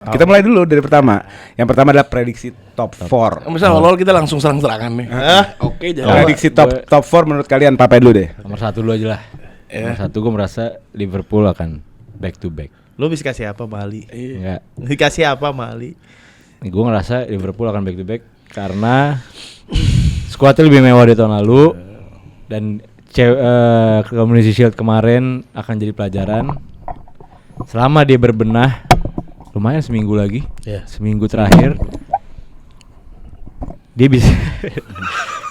Kita mulai dulu dari pertama. Yang pertama adalah prediksi top 4. Misal awal kita langsung serang-serangan nih. Oke, jadi Prediksi top 4 menurut kalian, Papa dulu deh. Nomor 1 dulu aja lah. Nomor 1 gue merasa Liverpool akan back to back. Lu bisa kasih apa Mali? Enggak. Dikasih apa Mali? Gue ngerasa Liverpool akan back to back karena skuadnya lebih mewah dari tahun lalu dan Community Shield kemarin akan jadi pelajaran. Selama dia berbenah, lumayan seminggu lagi, seminggu terakhir dia bisa.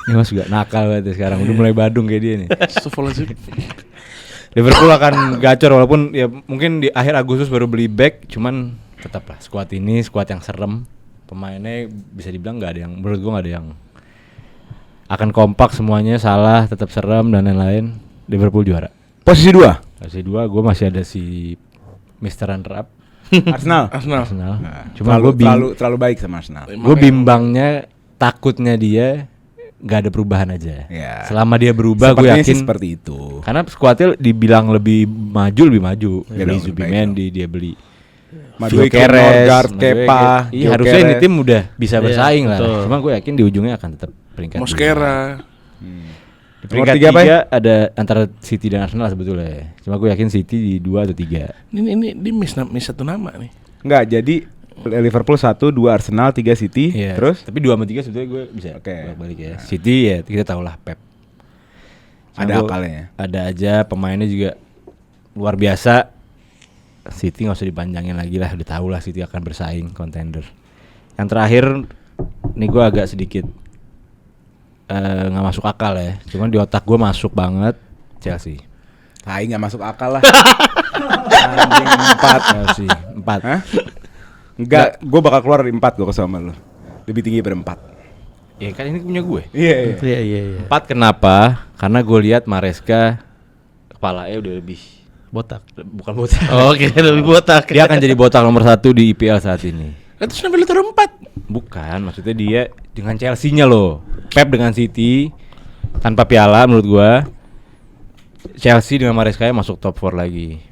Ini mas juga nakal banget ya sekarang, udah mulai badung kayak dia nih. Liverpool akan gacor walaupun ya mungkin di akhir Agustus baru beli back, cuman tetaplah skuad ini skuad yang serem. Pemainnya bisa dibilang nggak ada yang, menurut gua nggak ada yang akan kompak semuanya, Salah tetap serem dan lain-lain. Liverpool juara. Posisi 2. Posisi 2 gua masih ada si Mr. Runner Up Arsenal. Arsenal. Nah, Cuma terlalu baik sama Arsenal. Gue bimbangnya, takutnya dia nggak ada perubahan aja. Ya. Selama dia berubah, gue yakin seperti itu. karena skuadnya dibilang lebih maju. Ya, Beli lebih Zubimendi, dia beli Madueke, Gyökeres, Norgard, Kepa. Iya, harusnya ini tim udah bisa bersaing lah. Cuma gue yakin di ujungnya akan tetap peringkat Mosquera. Di peringkat 3 ada antara City dan Arsenal sebetulnya. Cuma gue yakin City di 2 atau 3. Ini di miss satu nama nih. Enggak, jadi Liverpool 1, 2 Arsenal, 3 City. Iya. Terus Tapi 2 sama 3 sebetulnya gue bisa balik ya. City ya kita tahu lah Pep. ada akalnya. Ada aja pemainnya juga luar biasa. City nggak usah dipanjangin lagi lah, udah tahu lah City akan bersaing contender. Yang terakhir nih gue agak sedikit nggak masuk akal ya. Cuman di otak gue masuk banget Chelsea. Nggak masuk akal lah. Anjing 4 Chelsea 4. Hah? Enggak, gue bakal keluar dari 4 gue sama lu. Lebih tinggi dari 4. Ya kan ini punya gue. Iya. 4 kenapa? Karena gue lihat Maresca kepalanya udah lebih Botak. bukan botak. Oke, lebih botak. Dia akan jadi botak nomor 1 di IPL saat ini. Terus ngambil taruh 4. Bukan, maksudnya dia dengan Chelsea-nya loh. Pep dengan City tanpa piala menurut gua. Chelsea dengan Maresca masuk top 4 lagi.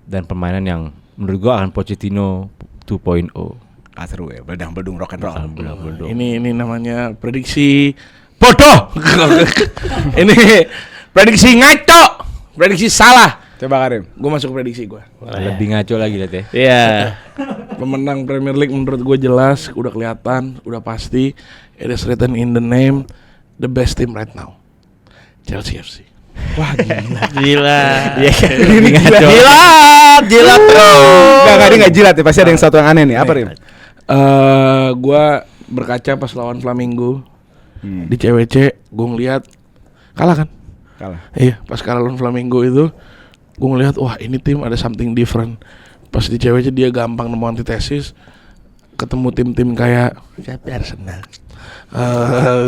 Dan permainan yang menurut gua akan Pochettino 2.0. Seru ya, beledang-beledung rock and roll. Ini namanya prediksi bodoh. Ini prediksi ngaco. Prediksi salah. Coba Karim. Gue masuk prediksi gue. Lebih ngaco lagi lihat ya. Iya. Pemenang Premier League menurut gue jelas, udah kelihatan, udah pasti. It is written in the name, the best team right now, Chelsea FC. Wah, Gila. ini gila. Jilat bro. Enggak, dia enggak jilat ya, pasti ada yang satu yang aneh nih. Apa, Rim? Gue berkaca pas lawan Flamingo di CWC, gue ngeliat kalah kan? Kalah. Iya, pas kalah lawan Flamingo itu, gue ngeliat wah ini tim ada something different. Pas di CWC dia gampang nemu antitesis, ketemu tim-tim kayak siapa Arsenal,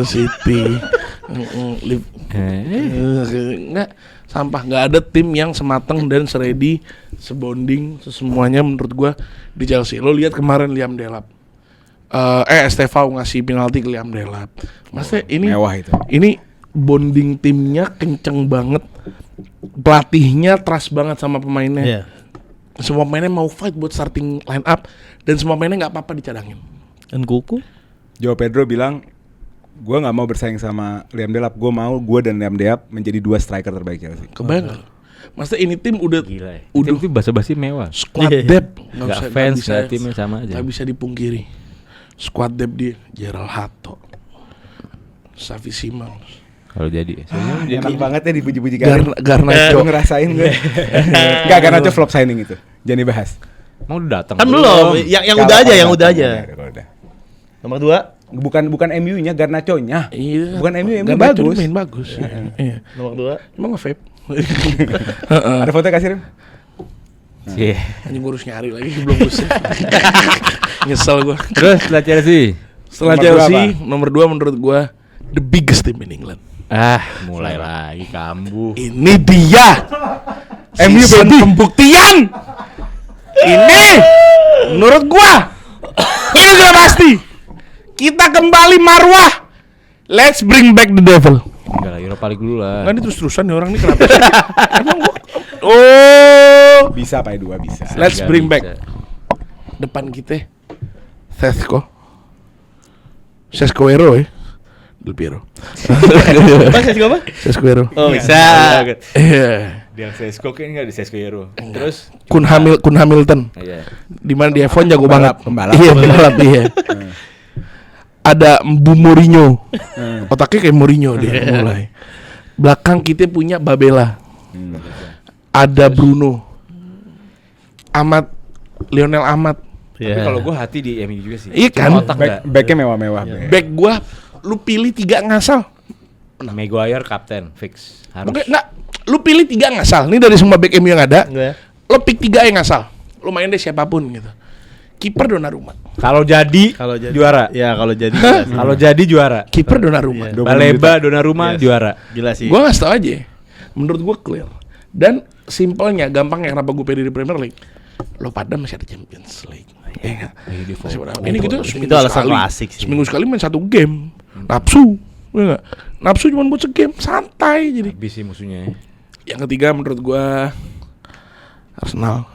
City, nggak sampah, nggak ada tim yang semateng dan seredi, sebonding, semuanya menurut gue di Chelsea. Lo lihat kemarin Liam Delap, Estevao ngasih penalti ke Liam Delap. Maksudnya ini mewah itu. Ini bonding timnya kenceng banget, pelatihnya trust banget sama pemainnya. Iya. Semua pemainnya mau fight buat starting line up dan semua pemainnya nggak apa-apa dicadangin. Dan kuku. Joao Pedro bilang, gue nggak mau bersaing sama Liam Delap, gue dan Liam Delap menjadi 2 striker terbaik Chelsea. Kebayang nggak? Maksudnya ini tim udah Gila ya. udah Tim itu basa-basi mewah. squad Iya. depth, Nggak fans, nggak timnya sama aja. nggak bisa dipungkiri. Squad depth dia, Gerald Hato, Xavi Simons. Kalau jadi. Enak banget ya dipuji-puji Karim. Garnacho. Gue ngerasain gue. Enggak, Garnacho flop signing itu. Jangan dibahas. Mau datang. Kan belum. Yang udah aja, yang udah aja. Udah. Nomor 2. Bukan MU-nya, Garnacho-nya. Iya. Bukan MU Garnacho bagus. main bagus. Iya. Nomor 2. Emang nge-vape. Ada foto kasih Rim? Iya. Anjing gue harus nyari lagi belum bisa. Nyesel gue. Terus setelah Chelsea. Setelah Nomor dua Chelsea, apa? nomor 2 menurut gue the biggest team in England. Mulai lagi kambuh. Ini dia MU season baby. pembuktian. Ini menurut gua ini sudah pasti. Kita kembali marwah. Let's bring back the devil. Enggak lah, Europa League dulu lah. Nggak, ini terus-terusan nih orang nih kenapa sih? Emang gua bisa Pak 2 bisa. Let's Nggak bring bisa. back. depan kita Sescoero ya. Del Piero. Apa sih apa? Sescoero. Oh, bisa. Iya. Di Sesko kan enggak di Sesko Hero. Terus Kun Hamilton. iya. Di mana di F1 jago banget. pembalap. Iya, pembalap iya. Ada Mbu Mourinho. Otaknya kayak Mourinho dia mulai. Belakang kita punya Babela. Ada Bruno. Lionel Amat. Tapi kalau gua hati di MU juga sih. Iya kan? Cuma otak enggak. Backnya mewah-mewah. Back gua lu pilih 3 ngasal. Maguire kapten fix. Harus. Oke, enggak. Lu pilih 3 ngasal. Ini dari semua back MU yang ada. Enggak. Lo pick 3 yang ngasal. Lu main deh siapapun gitu. Kiper Donnarumma. Kalau jadi juara. Ya kalau jadi. Kalau jadi juara. Kiper Donnarumma. Iya. Baleba Donnarumma juara. Gila sih. Gua ngasih tau aja. Menurut gua clear. Dan simpelnya, gampangnya kenapa gua pede di Premier League. Lo pada masih ada Champions League. Iya. Masih berapa? Ini gitu Itu alasan klasik sih. Seminggu sekali main 1 game. Nafsu. Iya gak? Nafsu cuma buat segame, santai jadi. Habis sih musuhnya. Yang ketiga menurut gua Arsenal.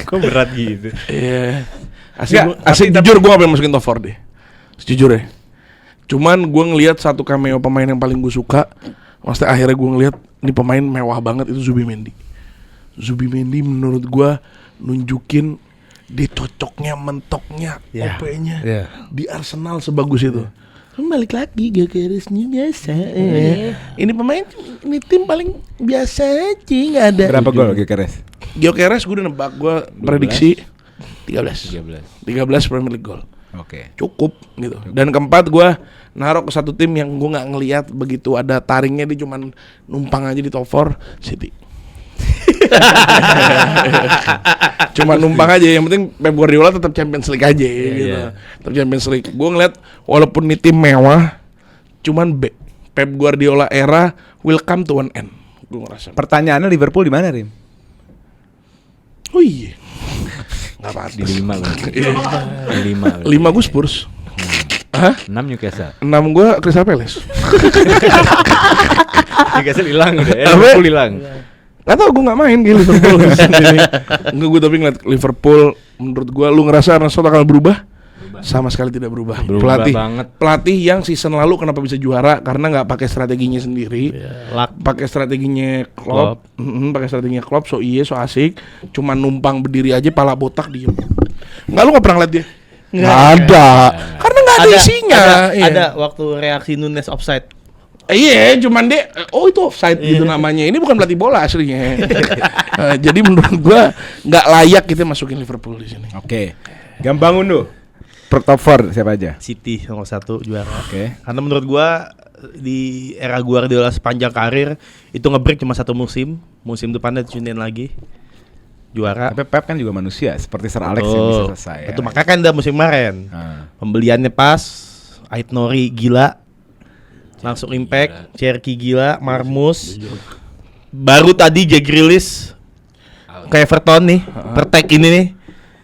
Kok berat gitu? Iya. Nggak, Asik jujur gua gak pengen masukin top 4 deh. Sejujurnya. Cuman gua ngelihat satu cameo pemain yang paling gua suka. Maksudnya akhirnya gua ngelihat ini pemain mewah banget itu Zubimendi. Zubimendi menurut gua nunjukin dia cocoknya, mentoknya, OP-nya di Arsenal sebagus itu. Balik lagi Gyökeresnya biasa. Ini pemain, ini tim paling biasa aja, nggak ada. Berapa gol Gyökeres? Gyökeres gue udah nebak, gue prediksi 13 Premier League gol. Oke. Cukup gitu. Dan keempat gue naruh ke satu tim yang gue nggak ngelihat begitu ada taringnya, dia cuman numpang aja di top 4, City. Cuma numpang aja, yang penting Pep Guardiola tetap Champions League aja gitu. Tetap Champions League. Gue ngeliat walaupun ini tim mewah, cuman Pep Guardiola era will come to an end. Gue ngerasa. Pertanyaannya Liverpool di mana, Rim? Oh iya. Enggak apa-apa. Di 5 loh. Di 5. 5 gue Spurs. Hah? 6 Newcastle. 6 gue Crystal Palace. Newcastle hilang udah. Apa? Liverpool hilang. Gak tau, gue gak main kayak Liverpool sendiri. Enggak, gue tapi ngeliat Liverpool, menurut gue, lu ngerasa Arne Slot akan berubah? Sama sekali tidak berubah. Berubah banget. Pelatih yang season lalu kenapa bisa juara? Karena nggak pakai strateginya sendiri, pakai strateginya Klopp, pakai strateginya Klopp, so asik, cuma numpang berdiri aja, pala botak diem. Nggak, lu nggak pernah lihat dia? Nggak ada, karena nggak ada isinya. Ada waktu reaksi Nunes offside. Iya, cuman dia, itu offside gitu namanya. Ini bukan pelatih bola aslinya. Jadi menurut gua nggak layak kita masukin Liverpool di sini. Oke. Gampang unduh. Top 4 siapa aja? City nomor 1 juara. Oke. Karena menurut gua di era Guardiola sepanjang karir itu nge-break cuma 1 musim. Musim depannya dicunin lagi. Juara. Tapi Pep kan juga manusia, seperti Sir Alex yang bisa selesai. Itu makanya kan udah musim kemarin. Pembeliannya pas, Ait Nori gila. Langsung impact, Cherky gila, Marmus. Baru tadi Jack Grealish ke Everton nih, pertek ini nih.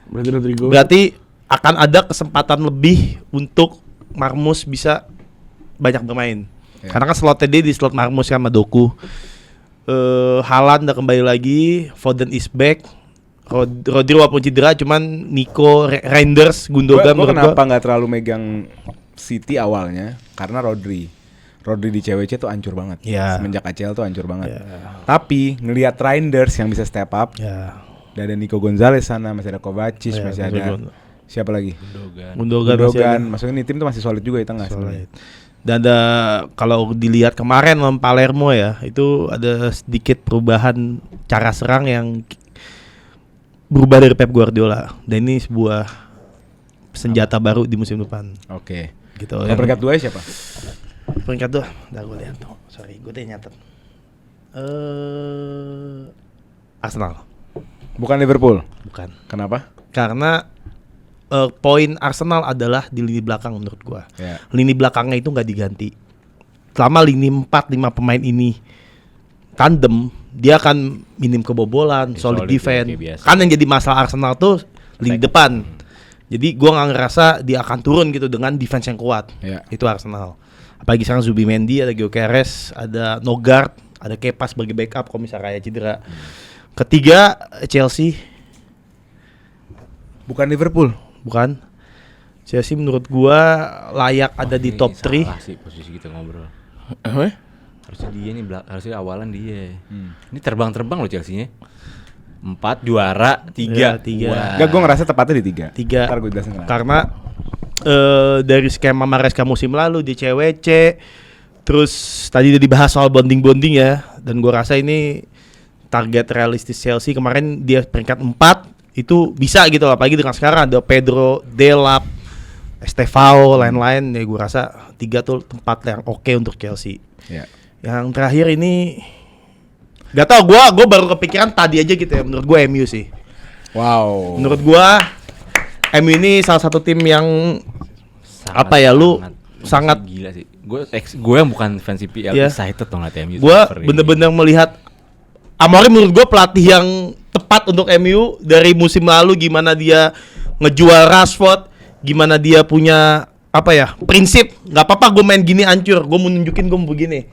Berarti Rodrigo. Berarti akan ada kesempatan lebih untuk Marmus bisa banyak bermain. Karena kan slotnya dia di slot Marmus sama Doku. Haaland udah kembali lagi, Foden is back. Rodri walaupun cedera, cuman Nico, Reinders, Gundogan Gua kenapa nggak terlalu megang City awalnya? Karena Rodri di CWC tuh hancur banget. Semenjak ACL tuh hancur banget. Tapi ngelihat Reinders yang bisa step up. Dan ada Nico Gonzalez sana, masih ada Kovacic, masih ada siapa lagi? Gundogan. Maksudnya ini tim tuh masih solid juga di tengah. Dan ada, kalau dilihat kemarin lawan Palermo ya, itu ada sedikit perubahan cara serang yang berubah dari Pep Guardiola. Dan ini sebuah senjata baru di musim depan. Oke. Gitu. Yang peringkat 2 siapa? Peringkat 2, udah gue lihat tuh. Sorry, gue tanya nyatet. Arsenal. Bukan Liverpool. Bukan. Kenapa? Karena poin Arsenal adalah di lini belakang menurut gua. Lini belakangnya itu nggak diganti. Selama lini 4-5 pemain ini tandem, dia akan minim kebobolan, solid defense. Kan yang jadi masalah Arsenal tuh lini depan. Jadi gua nggak ngerasa dia akan turun gitu dengan defense yang kuat. Itu Arsenal. Apalagi sekarang Zubimendi, ada Gyökeres, ada Nogard, ada Kepa sebagai backup kalau misalnya kayak cedera. Ketiga Chelsea Bukan Liverpool. Bukan. Chelsea menurut gua layak ada di top 3. Salah sih posisi kita ngobrol. Harusnya dia nih, harusnya awalan dia. Ini terbang-terbang loh Chelsea-nya. 4 juara, 3. Enggak, gue ngerasa tepatnya di 3. Ntar gue jelasin kenapa. Karena dari skema Maresca musim lalu di CWC, terus tadi udah dibahas soal bonding-bonding ya, dan gue rasa ini target realistis Chelsea kemarin dia peringkat 4 itu bisa gitu, apalagi dengan sekarang ada Pedro, Delap, Estevao, lain-lain ya, gue rasa 3 tuh tempat yang oke untuk Chelsea. Yang terakhir ini gak tau, gue baru kepikiran tadi aja gitu ya, menurut gue MU sih. Wow. Menurut gue MU ini salah satu tim yang sangat gila sih. Gue yang bukan fans IPL excited dong ngeliat MU. Gue bener-bener melihat Amorim menurut gue pelatih yang tepat untuk MU dari musim lalu, gimana dia ngejual Rashford, gimana dia punya prinsip, nggak apa-apa gue main gini hancur, gue mau nunjukin gue mau begini.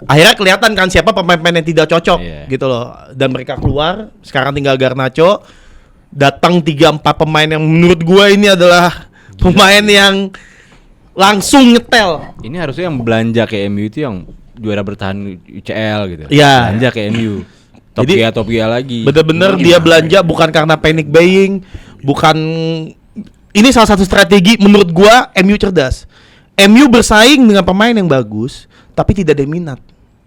Akhirnya kelihatan kan siapa pemain-pemain yang tidak cocok gitu loh, dan mereka keluar. Sekarang tinggal Garnacho, datang 3-4 pemain yang menurut gue ini adalah pemain yang langsung nyetel. Ini harusnya yang belanja ke MU itu yang juara bertahan UCL gitu. Belanja ke MU. Topia lagi. Bener-bener dia belanja bukan karena panic buying, bukan. Ini salah satu strategi menurut gua MU cerdas. MU bersaing dengan pemain yang bagus, tapi tidak ada minat.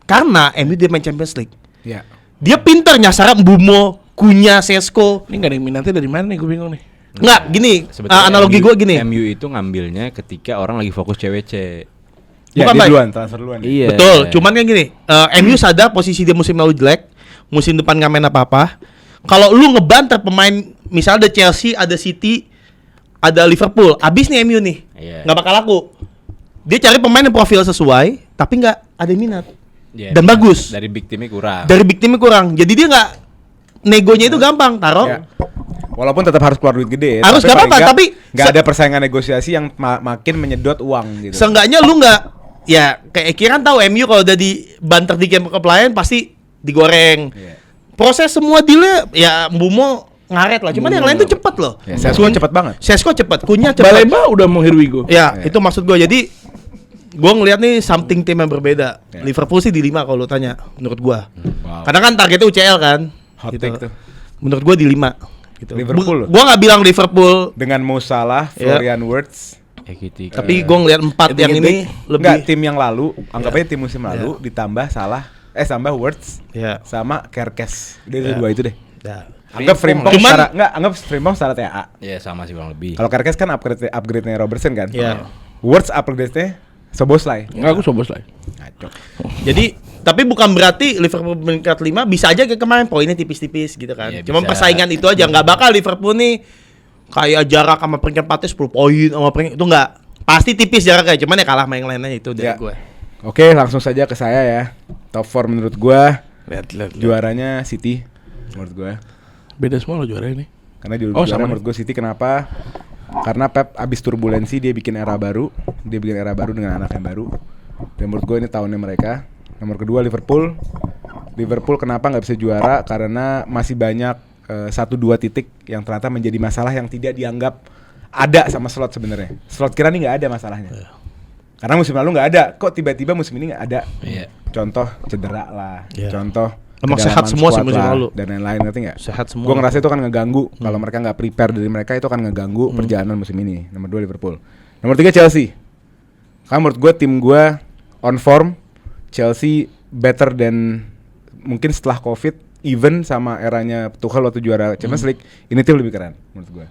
Karena MU dia main Champions League. Iya. Dia pintar nyasar Mbumo, Kunya, Sesko. Ini gak ada yang minatnya dari mana nih, gue bingung nih. Nggak, gini, analogi gua gini. MU itu ngambilnya ketika orang lagi fokus CWC. Bukan transfer duluan. Iya. Betul, cuman kan gini, MU sadar posisi dia musim lalu jelek, musim depan nggak main apa-apa. Kalau lu ngebanter pemain, misalnya ada Chelsea, ada City, ada Liverpool, abis nih MU nih, nggak bakal laku. Dia cari pemain yang profil sesuai, tapi nggak ada minat dan bagus. Dari big teamnya kurang. Jadi dia nggak, negonya itu gampang, taruh. Ya. Walaupun tetap harus keluar duit gede. Harus nggak apa-apa, tapi nggak ada persaingan negosiasi yang makin menyedot uang gitu. Seenggaknya lu nggak, ya kayak Kiran tahu MU kalau udah dibanter di game klien pasti digoreng. Proses semua dealnya ya Mbumo ngaret lah. Cuman yang lain tuh cepet loh. Sesko cepet banget. Sesko cepet, Kunya cepet. Baleba udah mau here we go. Itu maksud gue. Jadi gue ngelihat nih something tim yang berbeda. Liverpool sih di 5 kalau lu tanya menurut gue. Karena kan targetnya UCL kan. Hot take tuh. Menurut gue di 5 gitu. Liverpool. Gue nggak bilang Liverpool dengan Mo Salah, Florian Wirtz. Tapi gue ngelihat 4 yang ini lebih. Enggak, tim yang lalu, anggap aja tim musim lalu ditambah Salah, tambah Wirtz sama Kerkes. Udah dua itu deh. Anggap Frimpong secara TAA. Iya, sama sih kurang lebih. Kalau Kerkes kan upgrade-nya Robertson kan. Wirtz upgrade-nya Soboslai. Enggak, aku Soboslai. Ngaco. Jadi tapi bukan berarti Liverpool peringkat 5 bisa aja kayak kemarin poinnya tipis-tipis gitu kan. Cuma persaingan itu aja, nggak bakal Liverpool nih kayak jarak sama peringkat 4 10 poin sama peringkat itu nggak. Pasti tipis jaraknya, cuman ya kalah sama yang lainnya itu dari gue. Oke, langsung saja ke saya ya. Top 4 menurut gue. Lihat. Juaranya City menurut gue. Beda semua lo juara ini. Karena juara menurut gue City kenapa? Karena Pep abis turbulensi dia bikin era baru. Dia bikin era baru dengan anak yang baru. Dan menurut gue ini tahunnya mereka. Nomor kedua Liverpool. Liverpool kenapa nggak bisa juara? Karena masih banyak 1-2 titik yang ternyata menjadi masalah yang tidak dianggap ada sama slot sebenarnya. Slot kira nih nggak ada masalahnya. Karena musim lalu nggak ada. Kok tiba-tiba musim ini nggak ada? Contoh cedera lah. Contoh emang sehat semua sih musim lalu dan lain-lain, ngerti nggak? Sehat semua. Gue ngerasa itu kan ngeganggu. Kalau mereka nggak prepare dari mereka itu kan ngeganggu perjalanan musim ini. Nomor 2 Liverpool. Nomor 3 Chelsea. Karena menurut gue tim gue on form. Chelsea better than mungkin setelah Covid, even sama eranya Tuchel waktu juara Champions League. Ini tim lebih keren menurut gue.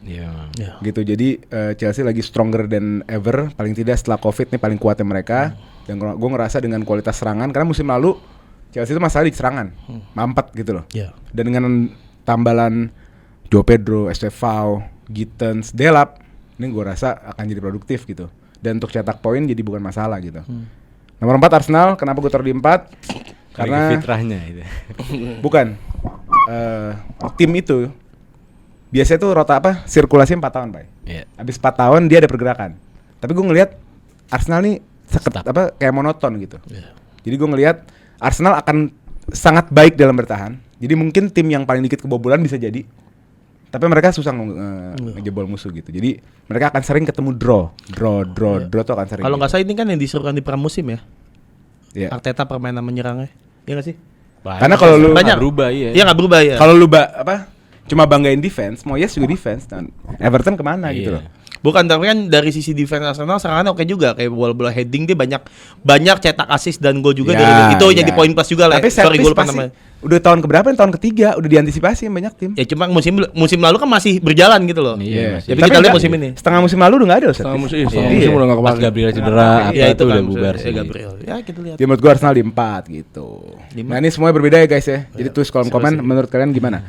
Gitu. Jadi Chelsea lagi stronger than ever. Paling tidak setelah Covid nih paling kuatnya mereka. Dan gue ngerasa dengan kualitas serangan, karena musim lalu Chelsea itu masalah di serangan, mampet gitu loh. Dan dengan tambalan João Pedro, Estevao, Gittens, Delap, ini gue rasa akan jadi produktif gitu. Dan untuk cetak poin jadi bukan masalah gitu. Nomor 4 Arsenal, kenapa gue taruh di 4? Karena fitrahnya itu. Bukan. Tim itu biasanya tuh sirkulasi 4 tahun, Pak. Habis 4 tahun dia ada pergerakan. Tapi gue ngelihat Arsenal nih kayak monoton gitu. Jadi gue ngelihat Arsenal akan sangat baik dalam bertahan. Jadi mungkin tim yang paling dikit kebobolan bisa jadi Tapi mereka susah ngejebol musuh gitu. Jadi mereka akan sering ketemu draw tuh akan sering. Kalau nggak salah ini kan yang disuruhkan di pramusim ya. Iya. Arteta permainan menyerangnya. Iya nggak sih? Karena kalau lu banyak berubah iya. Iya nggak berubah ya. Kalau lu cuma banggain defense, Moyes juga defense dan Everton kemana gitu loh. Bukan, tapi kan dari sisi defense Arsenal serangannya oke juga, kayak bola-bola heading dia banyak cetak assist dan gol juga dari itu jadi poin plus juga lah. Tapi Sorry, gue gol pasti udah tahun keberapa? Tahun ketiga udah diantisipasi yang banyak tim. ya cuma musim lalu kan masih berjalan gitu loh. Iya, Tapi Tapi kita lihat enggak, musim ini. Setengah musim lalu udah nggak ada loh. Setengah musim Iya. udah enggak Pas kepake. Gabriel cedera Ya itu udah kan bubar sih. Gabriel. Ya kita lihat. Ya menurut gue Arsenal di 4 gitu. Nah ini semuanya berbeda ya guys ya. Jadi tulis kolom komen menurut kalian gimana?